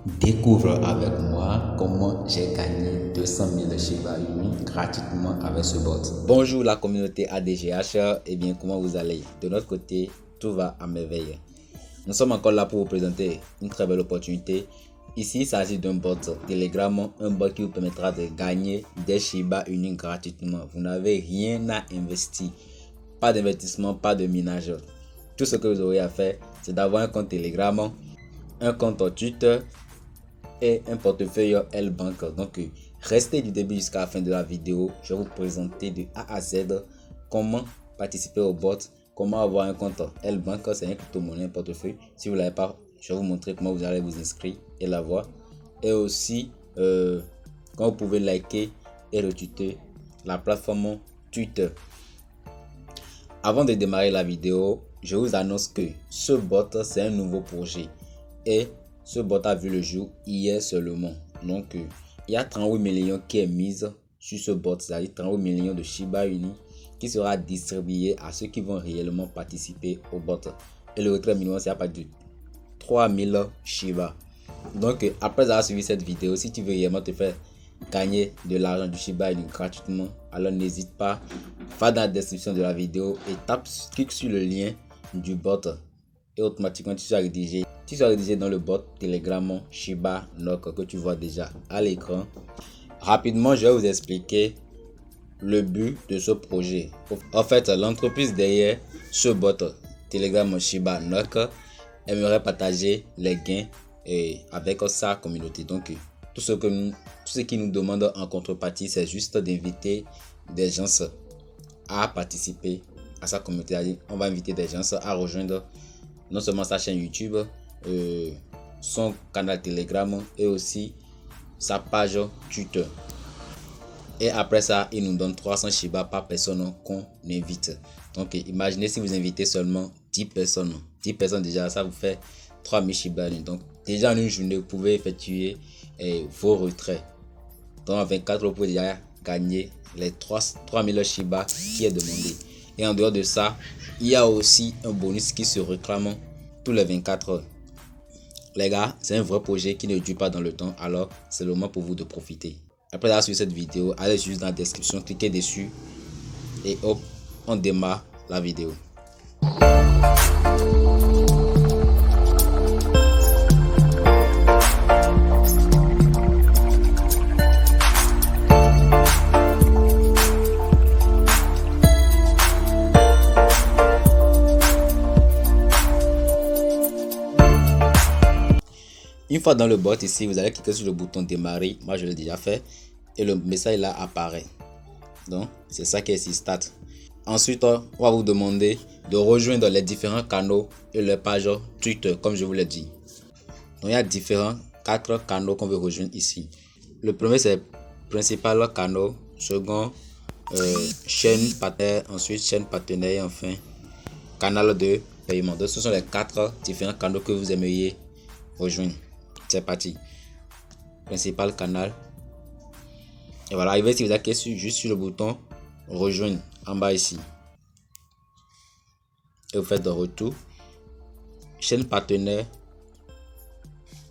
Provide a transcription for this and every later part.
Découvre avec moi comment j'ai gagné 200 000 Shiba Inu gratuitement avec ce bot. Bonjour la communauté ADGH, et bien comment vous allez? De notre côté, tout va à merveille. Nous sommes encore là pour vous présenter une très belle opportunité. Ici, il s'agit d'un bot Telegram, un bot qui vous permettra de gagner des Shiba Inu gratuitement. Vous n'avez rien à investir, pas d'investissement, pas de minage. Tout ce que vous aurez à faire, c'est d'avoir un compte Telegram, un compte Twitter et un portefeuille L-Bank. Donc restez du début jusqu'à la fin de la vidéo. Je vais vous présenter de A à Z comment participer au bot, comment avoir un compte L-Bank, c'est un crypto-monnaie, un portefeuille. Si vous ne l'avez pas, je vais vous montrer comment vous allez vous inscrire et l'avoir. Et aussi quand vous pouvez liker et retweeter la plateforme Twitter. Avant de démarrer la vidéo, je vous annonce que ce bot c'est un nouveau projet et ce bot a vu le jour hier seulement. Donc il y a 38 millions qui est mise sur ce bot, c'est-à-dire 38 millions de Shiba Inu qui sera distribué à ceux qui vont réellement participer au bot. Et le retrait minimum c'est à partir de 3000 Shiba. Donc après avoir suivi cette vidéo, si tu veux réellement te faire gagner de l'argent du Shiba Inu gratuitement, alors n'hésite pas, va dans la description de la vidéo et clique sur le lien du bot et automatiquement tu seras rédigé dans le bot Telegram Shiba Nock que tu vois déjà à l'écran. Rapidement, je vais vous expliquer le but de ce projet. En fait, l'entreprise derrière ce bot Telegram Shiba Nock aimerait partager les gains avec sa communauté. Donc tout ce qui nous demande en contrepartie, c'est juste d'inviter des gens à participer à sa communauté. On va inviter des gens à rejoindre non seulement sa chaîne YouTube, son canal Telegram et aussi sa page Twitter. Et après ça, il nous donne 300 Shiba par personne qu'on invite. Donc imaginez si vous invitez seulement 10 personnes. 10 personnes déjà, ça vous fait 3000 Shiba. Donc déjà en une journée, vous pouvez effectuer vos retraits. Donc en 24 heures, vous pouvez déjà gagner les 3000 Shiba qui est demandé. Et en dehors de ça, il y a aussi un bonus qui se réclame tous les 24 heures. Les gars, c'est un vrai projet qui ne dure pas dans le temps, alors c'est le moment pour vous de profiter. Après avoir suivi cette vidéo, allez juste dans la description, cliquez dessus et hop, on démarre la vidéo. Une fois dans le bot ici, vous allez cliquer sur le bouton démarrer. Moi je l'ai déjà fait et le message là apparaît. Donc c'est ça qui est ici start. Ensuite on va vous demander de rejoindre les différents canaux et les pages Twitter comme je vous l'ai dit. Donc il y a 4 canaux qu'on veut rejoindre ici. Le premier c'est principal canal, second chaîne partenaire, ensuite chaîne partenaire et enfin canal de paiement. Donc ce sont les 4 différents canaux que vous aimeriez rejoindre. C'est parti. Principal canal. Et voilà, arrivé si vous cliquez juste sur le bouton rejoindre en bas ici. Et vous faites de retour. Chaîne partenaire.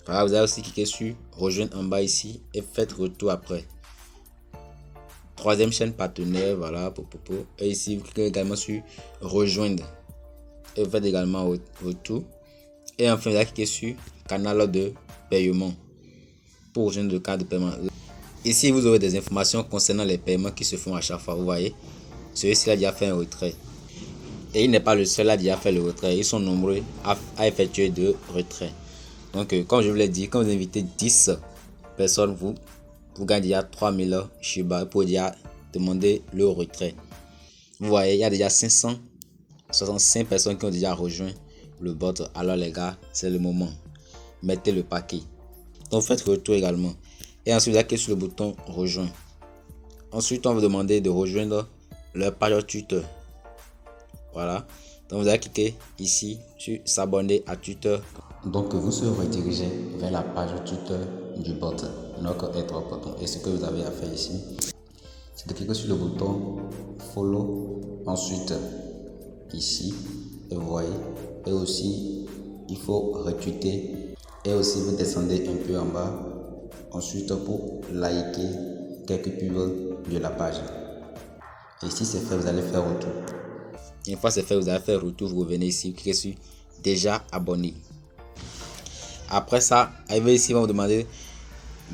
Voilà, vous allez aussi cliquer sur rejoindre en bas ici et faites retour après. Troisième chaîne partenaire, voilà. Et ici, vous cliquez également sur rejoindre. Et vous faites également retour. Et enfin, vous allez cliquer sur canal de paiement pour rejoindre le cadre de paiement. Ici, vous aurez des informations concernant les paiements qui se font à chaque fois. Vous voyez, celui-ci a déjà fait un retrait. Et il n'est pas le seul à déjà faire le retrait. Ils sont nombreux à effectuer de retraits. Donc, comme je vous l'ai dit, quand vous invitez 10 personnes, vous gagnez déjà 3000 Shiba pour déjà demander le retrait. Vous voyez, il y a déjà 565 personnes qui ont déjà rejoint le bot. Alors les gars, c'est le moment. Mettez le paquet. Donc faites retour également. Et ensuite, vous allez cliquer sur le bouton rejoindre. Ensuite, on va vous demander de rejoindre leur page Twitter. Voilà. Donc vous allez cliquer ici sur s'abonner à Twitter. Donc vous serez redirigé vers la page Twitter du bot. Donc être important. Et ce que vous avez à faire ici, c'est de cliquer sur le bouton follow. Ensuite, ici, et vous voyez. Et aussi, il faut retweeter Et aussi, vous descendez un peu en bas. Ensuite, pour liker quelques pubs de la page. Et si c'est fait, vous allez faire retour. Une fois c'est fait, vous allez faire retour. Vous revenez ici, vous cliquez sur déjà abonné. Après ça, arrivé ici, ils vont vous demander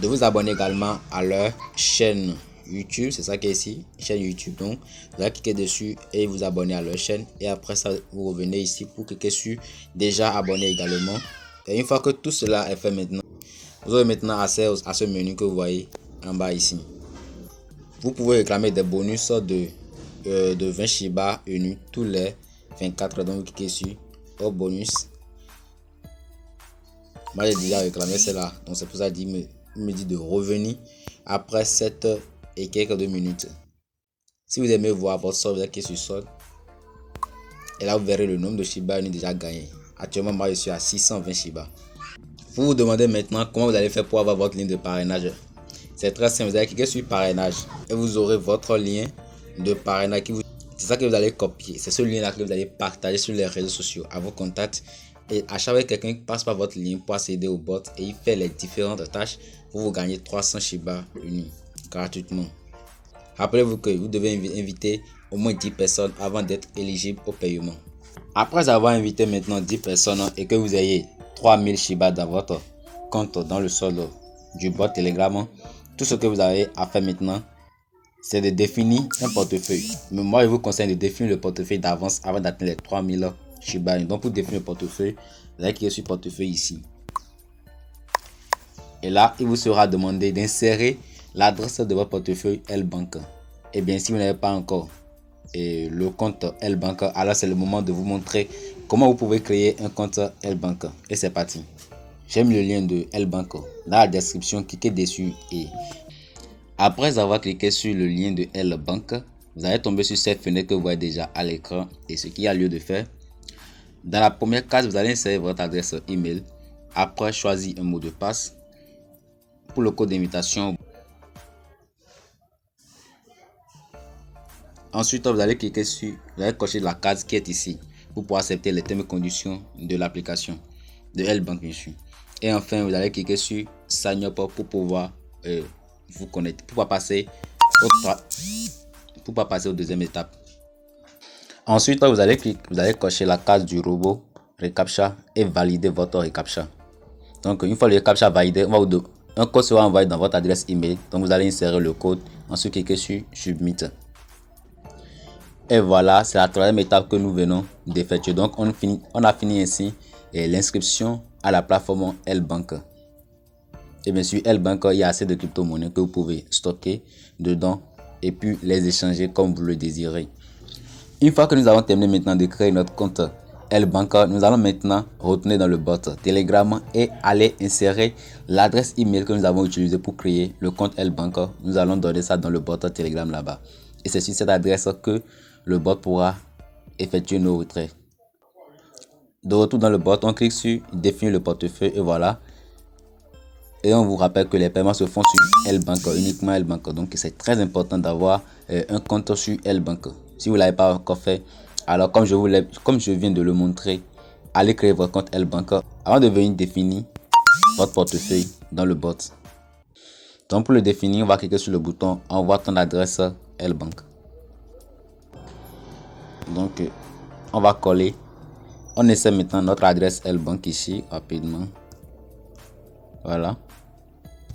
de vous abonner également à leur chaîne YouTube. C'est ça qui est ici, chaîne YouTube. Donc, vous allez cliquer dessus et vous abonner à leur chaîne. Et après ça, vous revenez ici pour cliquer sur déjà abonné également. Et une fois que tout cela est fait maintenant, vous aurez maintenant accès à ce menu que vous voyez en bas ici. Vous pouvez réclamer des bonus de 20 Shiba Inu tous les 24 heures. Donc, vous cliquez sur au bonus. Moi, j'ai déjà réclamé cela. Donc, c'est pour ça qu'il me dit de revenir après 7 heures et quelques 2 minutes. Si vous aimez voir votre solde, vous allez cliquer sur solde. Et là, vous verrez le nombre de Shiba Inu déjà gagné. Actuellement, moi, je suis à 620 Shiba. Vous vous demandez maintenant comment vous allez faire pour avoir votre ligne de parrainage. C'est très simple. Vous allez cliquer sur parrainage et vous aurez votre lien de parrainage c'est ça que vous allez copier. C'est ce lien là que vous allez partager sur les réseaux sociaux à vos contacts. Et à chaque fois que quelqu'un passe par votre lien pour accéder au bot et il fait les différentes tâches, vous gagnez 300 Shiba Inu gratuitement. Rappelez-vous que vous devez inviter au moins 10 personnes avant d'être éligible au paiement. Après avoir invité maintenant 10 personnes et que vous ayez 3000 Shiba dans votre compte dans le solde du bot Telegram, tout ce que vous avez à faire maintenant, c'est de définir un portefeuille. Mais moi, je vous conseille de définir le portefeuille d'avance avant d'atteindre les 3000 Shiba Inu. Donc, pour définir le portefeuille, vous allez cliquer sur portefeuille ici. Et là, il vous sera demandé d'insérer l'adresse de votre portefeuille L-Bank. Et bien, si vous n'avez pas encore le compte L-Bank, alors c'est le moment de vous montrer comment vous pouvez créer un compte L-Bank. Et c'est parti. J'ai mis le lien de L-Bank dans la description. Cliquez dessus et après avoir cliqué sur le lien de L-Bank, vous allez tomber sur cette fenêtre que vous voyez déjà à l'écran. Et ce qu'il y a lieu de faire, dans la première case, vous allez insérer votre adresse email. Après, choisir un mot de passe. Pour le code d'invitation, ensuite vous allez cliquer sur, vous allez cocher la case qui est ici pour pouvoir accepter les termes et conditions de l'application de L-Bank bien sûr. Et enfin, vous allez cliquer sur Sign Up pour pouvoir vous connecter, pour pas passer aux deuxième étape. Ensuite, vous allez cocher la case du robot reCAPTCHA et valider votre reCAPTCHA. Donc, une fois le reCAPTCHA validé, un code sera envoyé dans votre adresse email. Donc, vous allez insérer le code. Ensuite, cliquez sur Submit. Et voilà, c'est la troisième étape que nous venons d'effectuer. Donc, on a fini ainsi l'inscription à la plateforme L-Bank. Et bien sûr, L-Bank, il y a assez de crypto-monnaies que vous pouvez stocker dedans et puis les échanger comme vous le désirez. Une fois que nous avons terminé maintenant de créer notre compte L-Bank, nous allons maintenant retourner dans le bot Telegram et aller insérer l'adresse email que nous avons utilisée pour créer le compte L-Bank. Nous allons donner ça dans le bot Telegram là-bas. Et c'est sur cette adresse que le bot pourra effectuer nos retraits. De retour dans le bot, on clique sur définir le portefeuille et voilà. Et on vous rappelle que les paiements se font sur L-Bank, uniquement L-Bank. Donc c'est très important d'avoir un compte sur L-Bank. Si vous ne l'avez pas encore fait, alors comme je viens de le montrer, allez créer votre compte L-Bank avant de venir définir votre portefeuille dans le bot. Donc pour le définir, on va cliquer sur le bouton envoie ton adresse L-Bank. Donc on va coller. On essaie maintenant notre adresse L-Bank ici rapidement. Voilà.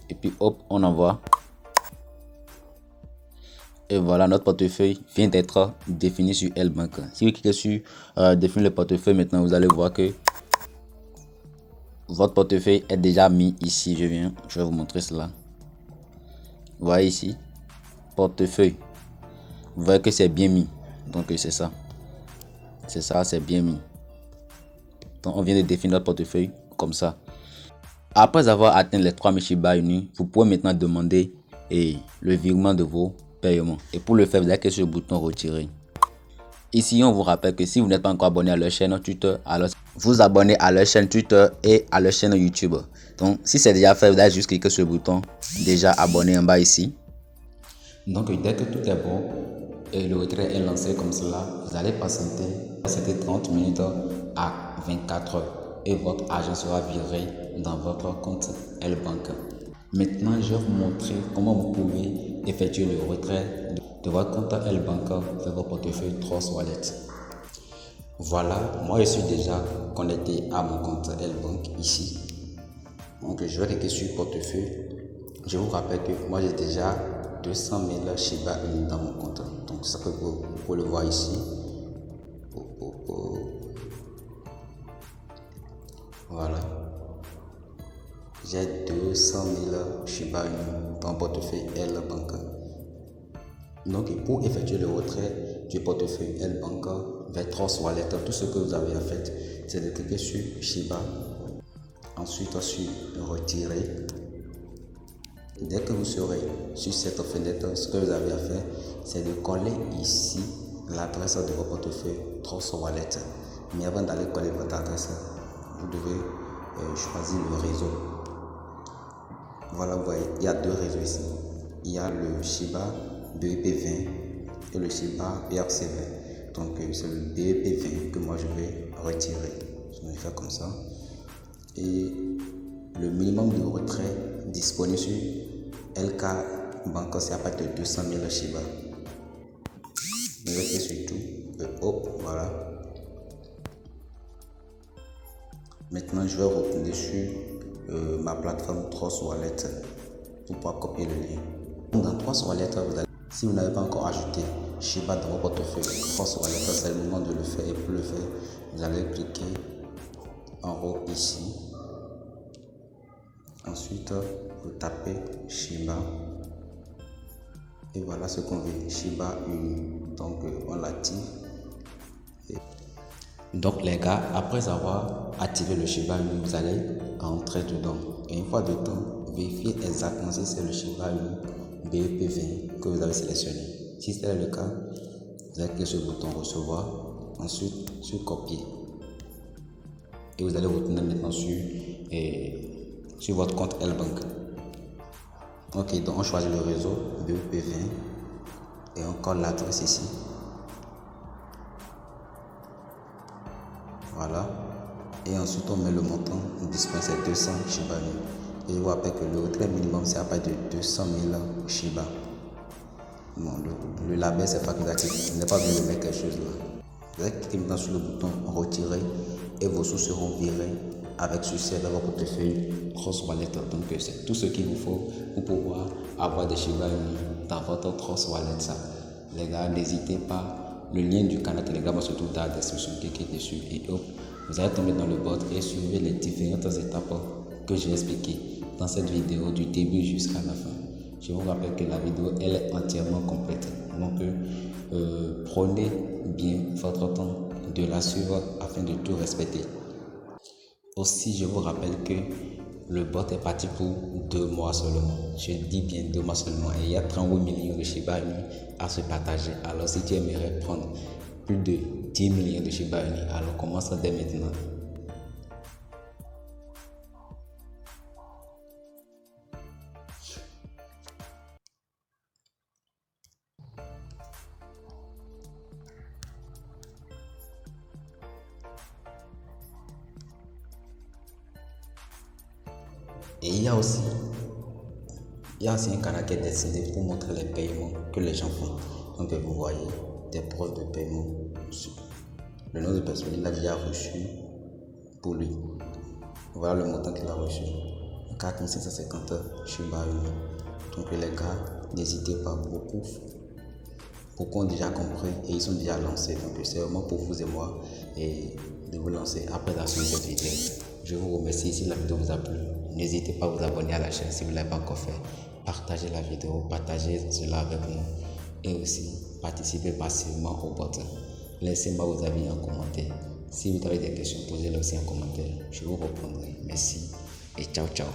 Et puis hop, on envoie. Et voilà, notre portefeuille vient d'être défini sur L-Bank. Si vous cliquez sur définir le portefeuille, maintenant vous allez voir que votre portefeuille est déjà mis ici. Je vais vous montrer cela. Vous voyez ici, portefeuille. Vous voyez que c'est bien mis. Donc c'est ça. C'est ça, c'est bien mis. Donc on vient de définir notre portefeuille comme ça. Après avoir atteint les 3000 Shiba Inu, vous pouvez maintenant demander le virement de vos paiements. Et pour le faire, vous allez cliquer sur le bouton retirer. Ici, on vous rappelle que si vous n'êtes pas encore abonné à leur chaîne Twitter, alors vous abonnez à leur chaîne Twitter et à leur chaîne YouTube. Donc, si c'est déjà fait, vous allez juste cliquer sur le bouton déjà abonné en bas ici. Donc, dès que tout est bon et le retrait est lancé comme cela, vous allez patienter 30 minutes à 24 heures et votre argent sera viré dans votre compte L-Bank. Maintenant, je vais vous montrer comment vous pouvez effectuer le retrait de votre compte L-Bank vers votre portefeuille Trust Wallet. Voilà, moi je suis déjà connecté à mon compte L-Bank ici. Donc je vais cliquer sur portefeuille. Je vous rappelle que moi j'ai déjà 200 000 Shiba Inu dans mon compte. Donc ça peut vous pouvez le voir ici. Voilà. J'ai 200 000 Shiba Inu dans mon portefeuille L-Bank. Donc pour effectuer le retrait du portefeuille L-Bank vers Trust Wallet, tout ce que vous avez à faire, c'est de cliquer sur Shiba, ensuite sur retirer. Dès que vous serez sur cette fenêtre, ce que vous avez à faire, c'est de coller ici l'adresse de votre portefeuille Trust Wallet. Mais avant d'aller coller votre adresse, vous devez choisir le réseau. Voilà, vous voyez, il y a deux réseaux ici. Il y a le Shiba BEP20 et le Shiba BRC20. Donc c'est le BEP20 que moi je vais retirer. Je vais faire comme ça. Et le minimum de retrait disponible sur LK Bank, c'est à partir de 200 000 Shiba. Je vais faire sur tout. Hop, voilà. Maintenant, je vais retourner sur ma plateforme Trust Wallet pour pouvoir copier le lien. Dans Trust Wallet, si vous n'avez pas encore ajouté Shiba dans votre portefeuille Trust Wallet, c'est le moment de le faire. Et pour le faire, vous allez cliquer en haut ici. Ensuite, vous tapez Shiba. Et voilà ce qu'on veut, Shiba Inu. Donc, on l'active. Donc, les gars, après avoir activé le Shiba Inu, vous allez entrer dedans. Et une fois dedans, vérifiez exactement si c'est le Shiba Inu BEP20 que vous avez sélectionné. Si c'est le cas, vous allez cliquer sur le bouton recevoir. Ensuite, sur copier. Et vous allez retourner maintenant sur votre compte L-Bank. Ok, donc on choisit le réseau BEP20 et on colle l'adresse ici. Voilà. Et ensuite on met le montant disponible, c'est 200 Shiba Inu. Et je vous rappelle que le retrait minimum c'est à partir de 200 000 Shiba. Bon, le label c'est facultatif, il n'est pas besoin de mettre quelque chose là. Vous allez cliquer maintenant sur le bouton retirer et vos sous seront virés avec succès dans votre portefeuille Trust Wallet. Donc c'est tout ce qu'il vous faut pour pouvoir avoir des Shiba Inu dans votre Trust Wallet. Les gars, n'hésitez pas. Le lien du canal Telegram se trouve dans la description. Cliquez dessus et hop, vous allez tomber dans le bot et suivez les différentes étapes que j'ai expliquées dans cette vidéo du début jusqu'à la fin. Je vous rappelle que la vidéo elle est entièrement complète. Donc prenez bien votre temps de la suivre afin de tout respecter. Aussi, je vous rappelle que le bot est parti pour 2 mois seulement. Je dis bien 2 mois seulement. Et il y a 38 millions de Shiba Inu à se partager. Alors, si tu aimerais prendre plus de 10 millions de Shiba Inu, alors commence dès maintenant. Et il y a aussi un canal qui est destiné pour montrer les paiements que les gens font. Donc vous voyez des preuves de paiement. Le nom de personne il a déjà reçu pour lui. Voilà le montant qu'il a reçu. 4550 Shiba Inu. Donc les gars, n'hésitez pas, beaucoup ont déjà compris et ils sont déjà lancés. Donc c'est vraiment pour vous et moi et de vous lancer après la fin de cette vidéo. Je vous remercie si la vidéo vous a plu. N'hésitez pas à vous abonner à la chaîne si vous ne l'avez pas encore fait. Partagez la vidéo, partagez cela avec nous et aussi participez passivement au bot. Laissez-moi vos avis en commentaire. Si vous avez des questions, posez-les aussi en commentaire. Je vous répondrai. Merci et ciao ciao.